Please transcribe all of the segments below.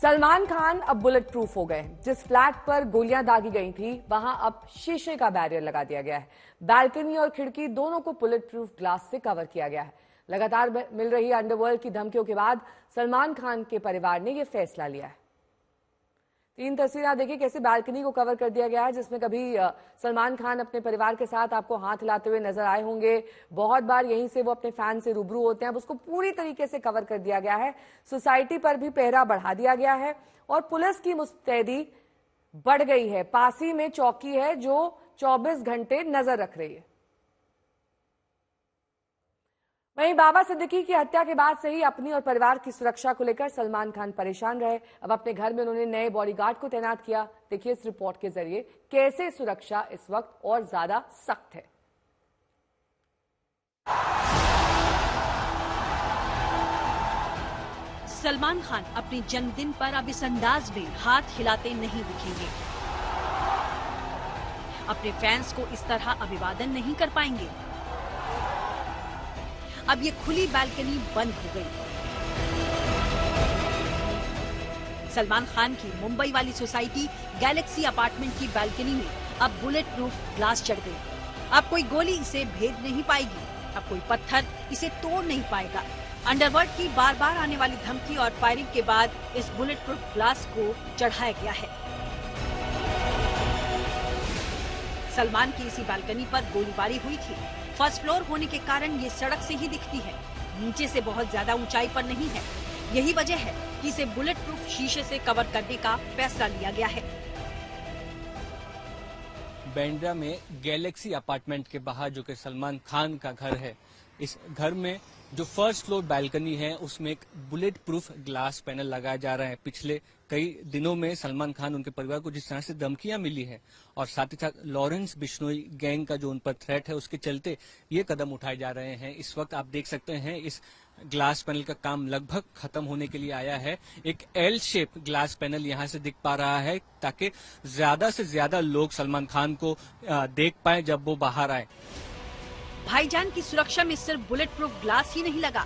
सलमान खान अब bullet proof हो गए। जिस फ्लैट पर गोलियां दागी गई थी वहां अब शीशे का बैरियर लगा दिया गया है। बालकनी और खिड़की दोनों को बुलेट प्रूफ ग्लास से कवर किया गया है। लगातार मिल रही अंडरवर्ल्ड की धमकियों के बाद सलमान खान के परिवार ने यह फैसला लिया है। 3 तस्वीरें देखिए कैसे बालकनी को कवर कर दिया गया है, जिसमें कभी सलमान खान अपने परिवार के साथ आपको हाथ हिलाते हुए नजर आए होंगे। बहुत बार यहीं से वो अपने फैन से रूबरू होते हैं। अब उसको पूरी तरीके से कवर कर दिया गया है। सोसाइटी पर भी पहरा बढ़ा दिया गया है और पुलिस की मुस्तैदी बढ़ गई है। पास ही में चौकी है जो 24 घंटे नजर रख रही है। वहीं बाबा सिद्दीकी की हत्या के बाद से ही अपनी और परिवार की सुरक्षा को लेकर सलमान खान परेशान रहे। अब अपने घर में उन्होंने नए बॉडीगार्ड को तैनात किया। देखिए इस रिपोर्ट के जरिए कैसे सुरक्षा इस वक्त और ज्यादा सख्त है। सलमान खान अपने जन्मदिन पर अब इस अंदाज में हाथ हिलाते नहीं दिखेंगे। अपने फैंस को इस तरह अभिवादन नहीं कर पाएंगे। अब ये खुली बालकनी बंद हो गई। सलमान खान की मुंबई वाली सोसाइटी गैलेक्सी अपार्टमेंट की बालकनी में अब बुलेट प्रूफ ग्लास चढ़ गई। अब कोई गोली इसे भेद नहीं पाएगी। अब कोई पत्थर इसे तोड़ नहीं पाएगा। अंडरवर्ल्ड की बार बार आने वाली धमकी और फायरिंग के बाद इस बुलेट प्रूफ ग्लास को चढ़ाया गया है। सलमान की इसी बालकनी पर गोलीबारी हुई थी। फर्स्ट फ्लोर होने के कारण ये सड़क से ही दिखती है, नीचे से बहुत ज्यादा ऊंचाई पर नहीं है। यही वजह है कि इसे बुलेट प्रूफ शीशे से कवर करने का फैसला लिया गया है। बांद्रा में गैलेक्सी अपार्टमेंट के बाहर जो कि सलमान खान का घर है, इस घर में जो फर्स्ट फ्लोर बालकनी है उसमें एक बुलेट प्रूफ ग्लास पैनल लगाया जा रहा है। पिछले कई दिनों में सलमान खान उनके परिवार को जिस तरह से धमकियां मिली है और साथ ही साथ लॉरेंस बिश्नोई गैंग का जो उन पर थ्रेट है उसके चलते ये कदम उठाए जा रहे हैं। इस वक्त आप देख सकते हैं इस ग्लास पैनल का काम लगभग खत्म होने के लिए आया है। एक एल शेप ग्लास पैनल यहां से दिख पा रहा है ताकि ज्यादा से ज्यादा लोग सलमान खान को देख पाए जब वो बाहर आए। भाईजान की सुरक्षा में सिर्फ बुलेट प्रूफ ग्लास ही नहीं लगा,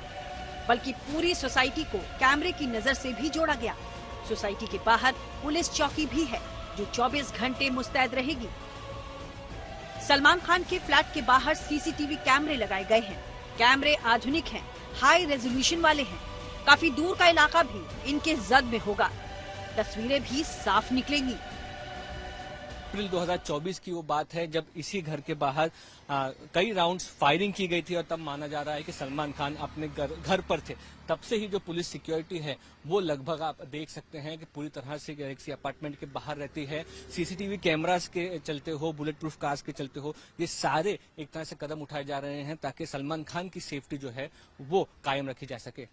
बल्कि पूरी सोसाइटी को कैमरे की नजर से भी जोड़ा गया। सोसाइटी के बाहर पुलिस चौकी भी है जो 24 घंटे मुस्तैद रहेगी। सलमान खान के फ्लैट के बाहर सीसीटीवी कैमरे लगाए गए हैं। कैमरे आधुनिक हैं, हाई रेजोल्यूशन वाले हैं। काफी दूर का इलाका भी इनके जद में होगा। तस्वीरें भी साफ निकलेंगी। अप्रैल 2024 की वो बात है जब इसी घर के बाहर कई राउंड्स फायरिंग की गई थी और तब माना जा रहा है कि सलमान खान अपने घर पर थे। तब से ही जो पुलिस सिक्योरिटी है वो लगभग आप देख सकते हैं कि पूरी तरह से गैलेक्सी अपार्टमेंट के बाहर रहती है। सीसीटीवी कैमरास के चलते हो, बुलेट प्रूफ कार्स के चलते हो, ये सारे एक तरह से कदम उठाए जा रहे हैं ताकि सलमान खान की सेफ्टी जो है वो कायम रखी जा सके।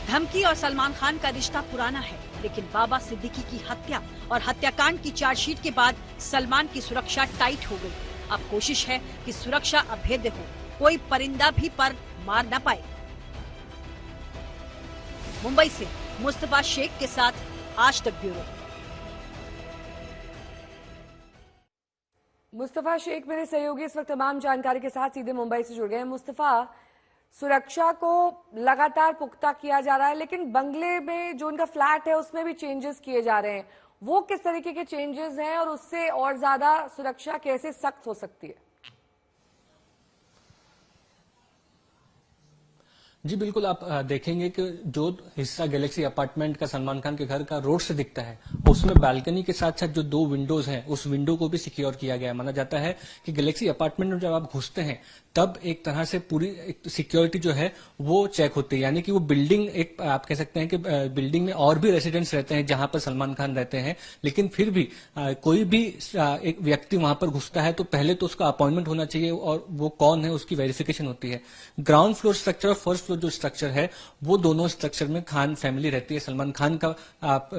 धमकी और सलमान खान का रिश्ता पुराना है, लेकिन बाबा सिद्दीकी की हत्या और हत्याकांड की चार्जशीट के बाद सलमान की सुरक्षा टाइट हो गई। अब कोशिश है कि सुरक्षा अभेद्य हो, कोई परिंदा भी पर मार न पाए। मुंबई से मुस्तफा शेख के साथ आज तक ब्यूरो। मुस्तफा शेख मेरे सहयोगी इस वक्त तमाम जानकारी के साथ सीधे मुंबई से जुड़ गए हैं। मुस्तफा, सुरक्षा को लगातार पुख्ता किया जा रहा है, लेकिन बंगले में जो उनका फ्लैट है उसमें भी चेंजेस किए जा रहे हैं। वो किस तरीके के चेंजेस हैं और उससे और ज्यादा सुरक्षा कैसे सख्त हो सकती है? जी बिल्कुल, आप देखेंगे कि जो हिस्सा गैलेक्सी अपार्टमेंट का सलमान खान के घर का रोड से दिखता है उसमें बालकनी के साथ साथ जो 2 विंडोज हैं उस विंडो को भी सिक्योर किया गया है। माना जाता है कि गैलेक्सी अपार्टमेंट में जब आप घुसते हैं तब एक तरह से पूरी सिक्योरिटी जो है वो चेक होती है, यानी कि वो बिल्डिंग एक आप कह सकते हैं कि बिल्डिंग में और भी रेसिडेंट्स रहते हैं जहां पर सलमान खान रहते हैं, लेकिन फिर भी कोई भी एक व्यक्ति वहां पर घुसता है तो पहले तो उसका अपॉइंटमेंट होना चाहिए और वो कौन है उसकी वेरिफिकेशन होती है। ग्राउंड फ्लोर स्ट्रक्चर और फर्स्ट फ्लोर जो स्ट्रक्चर है वो दोनों स्ट्रक्चर में खान फैमिली रहती है। सलमान खान का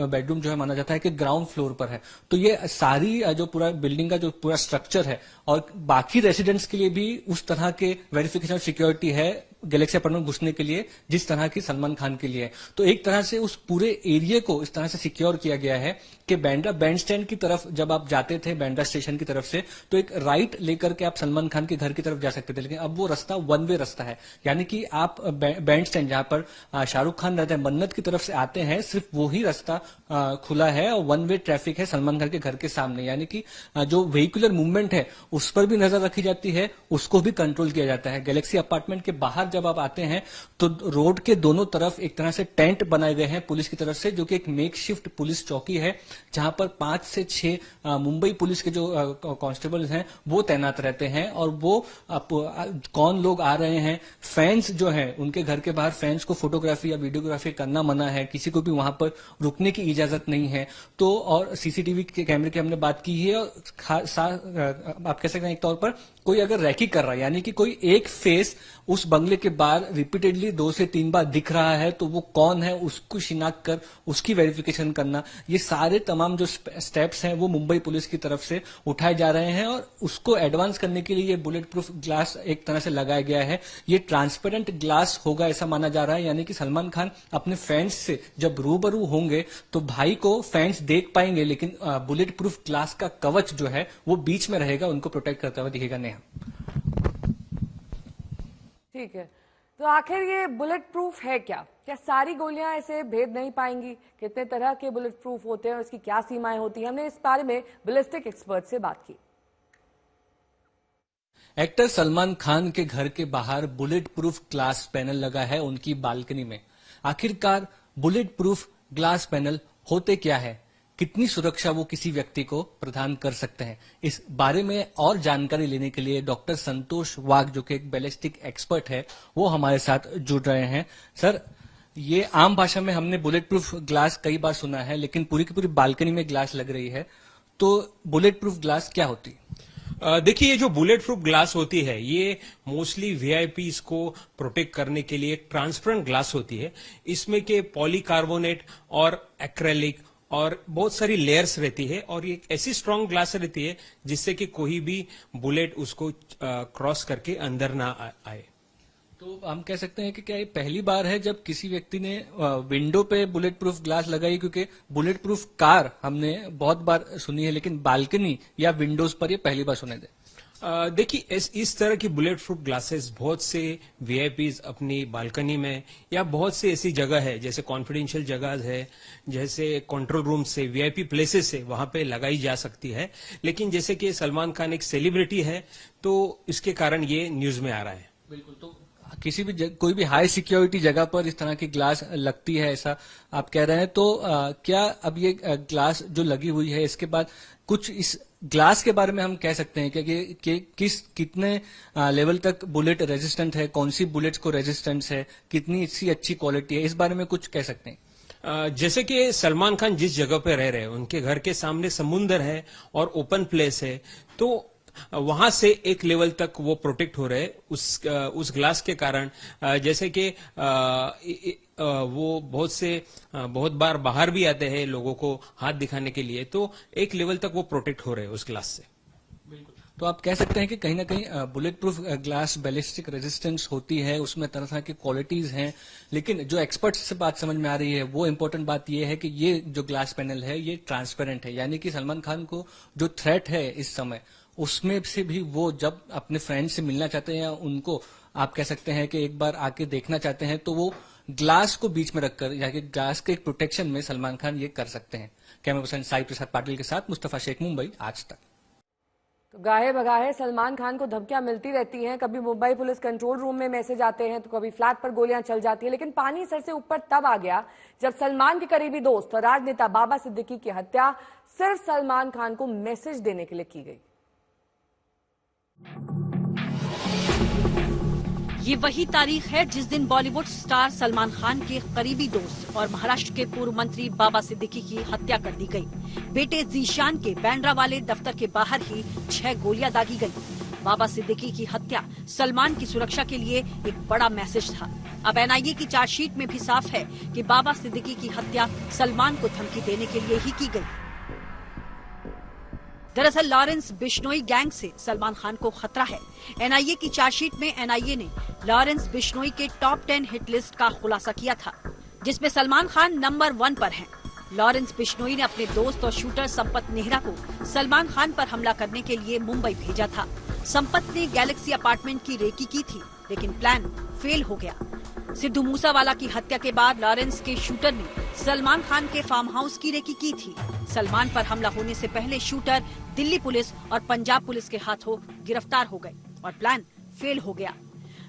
बेडरूम जो है माना जाता है कि ग्राउंड फ्लोर पर है। तो ये सारी जो पूरा बिल्डिंग का जो पूरा स्ट्रक्चर है और बाकी रेसिडेंट्स के लिए भी उस तरह के वेरिफिकेशन सिक्योरिटी है गैलेक्सी अपार्टमेंट घुसने के लिए जिस तरह की सलमान खान के लिए है। तो एक तरह से उस पूरे एरिया को इस तरह से सिक्योर किया गया है कि बांद्रा बैंड स्टैंड की तरफ जब आप जाते थे बांद्रा स्टेशन की तरफ से, तो एक राइट लेकर के आप सलमान खान के घर की तरफ जा सकते थे, लेकिन अब वो रास्ता वन वे रास्ता है। यानी कि आप बैंड स्टैंड जहां पर शाहरुख खान रहते हैं मन्नत की तरफ से आते हैं, सिर्फ वो ही रास्ता खुला है और वन वे ट्रैफिक है सलमान खान के घर के सामने। यानी कि जो व्हीकुलर मूवमेंट है उस पर भी नजर रखी जाती है, उसको भी कंट्रोल किया जाता है। गैलेक्सी अपार्टमेंट के बाहर जब आप आते हैं तो रोड के दोनों तरफ एक तरह से टेंट बनाए गए हैं पुलिस की तरफ से, जो कि एक मेकशिफ्ट पुलिस चौकी है जहां पर 5 से 6 मुंबई पुलिस के जो कांस्टेबल हैं वो तैनात रहते हैं। और वो कौन लोग आ रहे हैं, फैंस जो हैं उनके घर के बाहर फैंस को फोटोग्राफी या वीडियोग्राफी करना मना है, किसी को भी वहां पर रुकने की इजाजत नहीं है। तो और सीसीटीवी के कैमरे की हमने बात की है। और आप कह सकते हैं एक तौर पर कोई अगर रैकी कर रहा है, यानी कि कोई एक फेस उस बंगले के बाहर रिपीटेडली 2 से 3 बार दिख रहा है, तो वो कौन है उसको शिनाख्त कर उसकी वेरिफिकेशन करना, ये सारे तमाम जो स्टेप्स हैं वो मुंबई पुलिस की तरफ से उठाए जा रहे हैं। और उसको एडवांस करने के लिए ये बुलेट प्रूफ ग्लास एक तरह से लगाया गया है। ये ट्रांसपेरेंट ग्लास होगा ऐसा माना जा रहा है, यानी कि सलमान खान अपने फैंस से जब रूबरू होंगे तो भाई को फैंस देख पाएंगे, लेकिन बुलेट प्रूफ ग्लास का कवच जो है वो बीच में रहेगा, उनको प्रोटेक्ट करता हुआ दिखेगा। नेहा, ठीक है, तो आखिर ये बुलेट प्रूफ है क्या? क्या सारी गोलियां ऐसे भेद नहीं पाएंगी? कितने तरह के बुलेट प्रूफ होते हैं और इसकी क्या सीमाएं होती हैं? हमने इस बारे में बैलिस्टिक एक्सपर्ट से बात की। एक्टर सलमान खान के घर के बाहर बुलेट प्रूफ ग्लास पैनल लगा है उनकी बालकनी में। आखिरकार बुलेट प्रूफ ग्लास पैनल होते क्या है, कितनी सुरक्षा वो किसी व्यक्ति को प्रदान कर सकते हैं, इस बारे में और जानकारी लेने के लिए डॉक्टर संतोष वाघ जो कि एक बैलिस्टिक एक्सपर्ट है वो हमारे साथ जुड़ रहे हैं। सर, ये आम भाषा में हमने बुलेट प्रूफ ग्लास कई बार सुना है, लेकिन पूरी की पूरी बालकनी में ग्लास लग रही है, तो बुलेट प्रूफ ग्लास क्या होती है? देखिए, ये जो बुलेट प्रूफ ग्लास होती है ये मोस्टली वीआईपीज को प्रोटेक्ट करने के लिए एक ट्रांसपेरेंट ग्लास होती है। इसमें के पॉलीकार्बोनेट और एक्रेलिक और बहुत सारी लेयर्स रहती है, और ये एक ऐसी स्ट्रांग ग्लास रहती है जिससे कि कोई भी बुलेट उसको क्रॉस करके अंदर ना आए। तो हम कह सकते हैं कि क्या ये पहली बार है जब किसी व्यक्ति ने विंडो पे बुलेट प्रूफ ग्लास लगाई? क्योंकि बुलेट प्रूफ कार हमने बहुत बार सुनी है, लेकिन बालकनी या विंडोज पर ये पहली बार सुने थे। देखिए, इस तरह की बुलेट प्रूफ ग्लासेस बहुत से वीआईपीज अपनी बालकनी में या बहुत से ऐसी जगह है जैसे कॉन्फिडेंशियल जगह है, जैसे कंट्रोल रूम से वीआईपी प्लेसेस है, वहां पे लगाई जा सकती है। लेकिन जैसे कि सलमान खान एक सेलिब्रिटी है तो इसके कारण ये न्यूज में आ रहा है। बिल्कुल, तो किसी भी कोई भी हाई सिक्योरिटी जगह पर इस तरह की ग्लास लगती है ऐसा आप कह रहे हैं, तो क्या अब ये ग्लास जो लगी हुई है इसके बाद कुछ इस ग्लास के बारे में हम कह सकते हैं कि कितने लेवल तक बुलेट रेजिस्टेंट है, कौन सी बुलेट्स को रेजिस्टेंस है, कितनी इसकी अच्छी क्वालिटी है, इस बारे में कुछ कह सकते हैं? जैसे कि सलमान खान जिस जगह पे रह रहे हैं उनके घर के सामने समुंदर है और ओपन प्लेस है, तो वहां से एक लेवल तक वो प्रोटेक्ट हो रहे उस ग्लास के कारण। जैसे कि वो बहुत बार बाहर भी आते हैं लोगों को हाथ दिखाने के लिए, तो एक लेवल तक वो प्रोटेक्ट हो रहे हैं उस ग्लास से। बिल्कुल, तो आप कह सकते हैं कि कहीं ना कहीं bullet proof glass ballistic resistance होती है, उसमें तरह तरह की क्वालिटीज हैं, लेकिन जो एक्सपर्ट्स से बात समझ में आ रही है वो इंपॉर्टेंट बात यह है कि ये जो ग्लास पैनल है ये ट्रांसपेरेंट है। यानी कि सलमान खान को जो थ्रेट है इस समय, उसमें से भी वो जब अपने फ्रेंड से मिलना चाहते हैं या उनको आप कह सकते हैं कि एक बार आके देखना चाहते हैं, तो वो ग्लास को बीच में रखकर या कि ग्लास के एक प्रोटेक्शन में सलमान खान ये कर सकते हैं। कैमरा पर्सन साई प्रसाद पाटिल के साथ मुस्तफा शेख, मुंबई, आज तक। तो गाहे बगाहे सलमान खान को धमकियां मिलती रहती हैं। कभी मुंबई पुलिस कंट्रोल रूम में मैसेज आते हैं, तो कभी फ्लैट पर गोलियां चल जाती है। लेकिन पानी सर से ऊपर तब आ गया जब सलमान के करीबी दोस्त और राजनेता बाबा सिद्दीकी की हत्या सिर्फ सलमान खान को मैसेज देने के लिए की गई। ये वही तारीख है जिस दिन बॉलीवुड स्टार सलमान खान के करीबी दोस्त और महाराष्ट्र के पूर्व मंत्री बाबा सिद्दीकी की हत्या कर दी गई। बेटे जीशान के बैंड्रा वाले दफ्तर के बाहर ही 6 गोलियां दागी गई। बाबा सिद्दीकी की हत्या सलमान की सुरक्षा के लिए एक बड़ा मैसेज था। अब एनआईए की चार्जशीट में भी साफ है कि बाबा सिद्दीकी की हत्या सलमान को धमकी देने के लिए ही की गई। दरअसल लॉरेंस बिश्नोई गैंग से सलमान खान को खतरा है। एनआईए की चार्जशीट में एनआईए ने लॉरेंस बिश्नोई के टॉप 10 हिट लिस्ट का खुलासा किया था, जिसमें सलमान खान नंबर 1 पर हैं। लॉरेंस बिश्नोई ने अपने दोस्त और शूटर संपत नेहरा को सलमान खान पर हमला करने के लिए मुंबई भेजा था। संपत ने गैलेक्सी अपार्टमेंट की रेकी की थी, लेकिन प्लान फेल हो गया। सिद्धू मूसावाला की हत्या के बाद लॉरेंस के शूटर ने सलमान खान के फार्म हाउस की रेकी की थी। सलमान पर हमला होने से पहले शूटर दिल्ली पुलिस और पंजाब पुलिस के हाथों गिरफ्तार हो गए और प्लान फेल हो गया।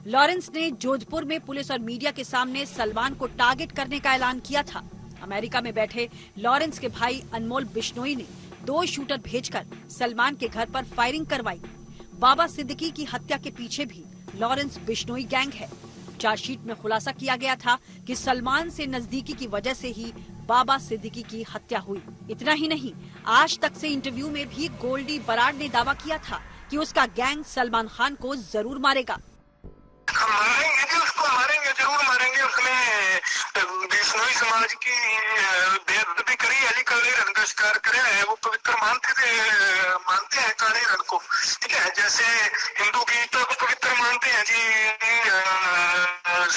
लॉरेंस ने जोधपुर में पुलिस और मीडिया के सामने सलमान को टारगेट करने का ऐलान किया था। अमेरिका में बैठे लॉरेंस के भाई अनमोल बिश्नोई ने 2 शूटर भेजकर सलमान के घर पर फायरिंग करवाई। बाबा सिद्दीकी की हत्या के पीछे भी लॉरेंस बिश्नोई गैंग है। चार्जशीट में खुलासा किया गया था कि सलमान से नजदीकी की वजह से ही बाबा सिद्दीकी की हत्या हुई। इतना ही नहीं, आज तक से इंटरव्यू में भी गोल्डी बराड़ ने दावा किया था कि उसका गैंग सलमान खान को जरूर मारेगा। मारेंगे जी, उसको मारेंगे, जरूर मारेंगे। उसने बिश्नोई समाज की बेअदबी करी है जी, काले रंग का शिकार करे है। वो पवित्र मानते हैं काले रंग को, ठीक है। जैसे हिंदू गीतों को पवित्र मानते हैं जी,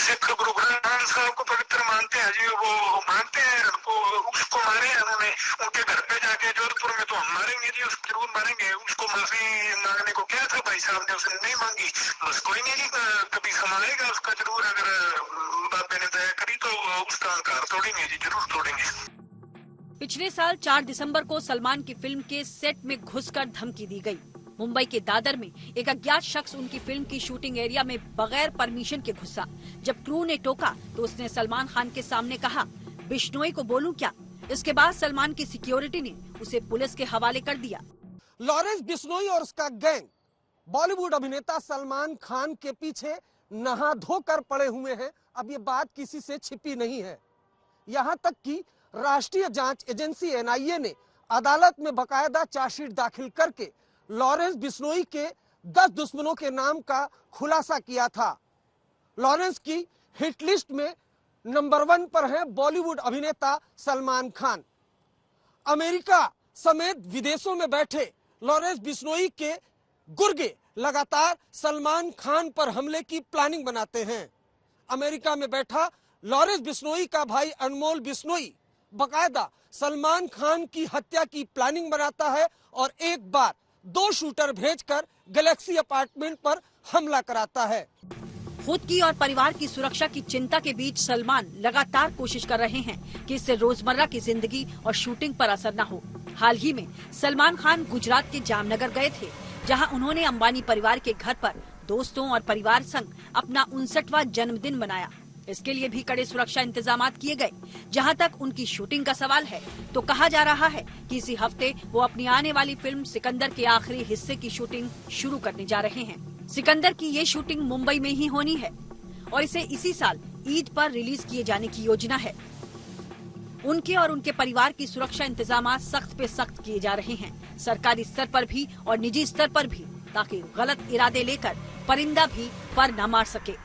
सिख गुरु ग्रंथ साहब को पवित्र मानते हैं जी, वो मानते हैं उनको। उसको मारे हैं उन्होंने, उनके घर पे जाके जोधपुर में। तो हम मारेंगे जी, उसको जरूर मारेंगे। उसको माफी मांगने को क्या था भाई साहब ने, उसने नहीं मांगी। बस कोई नहीं जी, कभी संभालेगा उसका जरूर। अगर बाबे ने दया करी तो उसका अहंकार तोड़ेंगे जी, जरूर तोड़ेंगे। पिछले साल 4 दिसंबर को सलमान की फिल्म के सेट में घुसकर धमकी दी गई। मुंबई के दादर में एक अज्ञात शख्स उनकी फिल्म की शूटिंग एरिया में बगैर परमिशन के घुसा। जब क्रू ने टोका तो उसने सलमान खान के सामने कहा, बिश्नोई को बोलूं क्या? इसके बाद सलमान की सिक्योरिटी ने उसे पुलिस के हवाले कर दिया। लॉरेंस बिश्नोई और उसका गैंग बॉलीवुड अभिनेता सलमान खान के पीछे नहा धोकर पड़े हुए हैं। अब ये बात किसी से छिपी नहीं है। यहाँ तक कि राष्ट्रीय जांच एजेंसी एनआईए ने अदालत में बकायदा चार्जशीट दाखिल करके लॉरेंस बिश्नोई के 10 दुश्मनों के नाम का खुलासा किया था। लॉरेंस की हिट लिस्ट में नंबर 1 पर है बॉलीवुड अभिनेता सलमान खान। अमेरिका समेत विदेशों में बैठे लॉरेंस बिश्नोई के गुर्गे लगातार सलमान खान पर हमले की प्लानिंग बनाते हैं। अमेरिका में बैठा लॉरेंस बिश्नोई का भाई अनमोल बिश्नोई बकायदा सलमान खान की हत्या की प्लानिंग बनाता है और एक बार 2 शूटर भेजकर गैलेक्सी अपार्टमेंट पर हमला कराता है। खुद की और परिवार की सुरक्षा की चिंता के बीच सलमान लगातार कोशिश कर रहे हैं कि इससे रोजमर्रा की जिंदगी और शूटिंग पर असर न हो। हाल ही में सलमान खान गुजरात के जामनगर गए थे, जहां उन्होंने अंबानी परिवार के घर पर दोस्तों और परिवार संग अपना 59वां जन्मदिन मनाया। इसके लिए भी कड़े सुरक्षा इंतजामात किए गए। जहां तक उनकी शूटिंग का सवाल है तो कहा जा रहा है कि इसी हफ्ते वो अपनी आने वाली फिल्म सिकंदर के आखिरी हिस्से की शूटिंग शुरू करने जा रहे हैं। सिकंदर की ये शूटिंग मुंबई में ही होनी है और इसे इसी साल ईद पर रिलीज किए जाने की योजना है। उनके और उनके परिवार की सुरक्षा इंतजामात सख्त पे सख्त किए जा रहे हैं, सरकारी स्तर पर भी और निजी स्तर पर भी, ताकि गलत इरादे लेकर परिंदा भी पर न मार सके।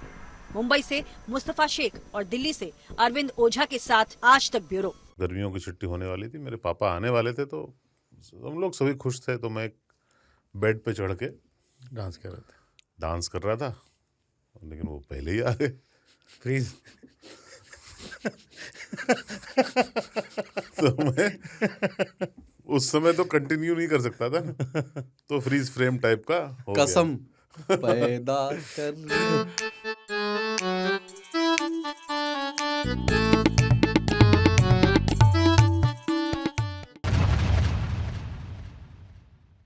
मुंबई से मुस्तफा शेख और दिल्ली से अरविंद ओझा के साथ आज तक ब्यूरो। गर्मियों की छुट्टी होने वाली थी, मेरे पापा आने वाले थे, तो हम लोग सभी खुश थे। तो मैं बेड पे चढ़ के डांस कर रहा था, लेकिन वो पहले ही आ गए। फ्रीज। तो मैं उस समय तो कंटिन्यू नहीं कर सकता था, तो फ्रीज फ्रेम टाइप का हो गया। कसम पैदा कर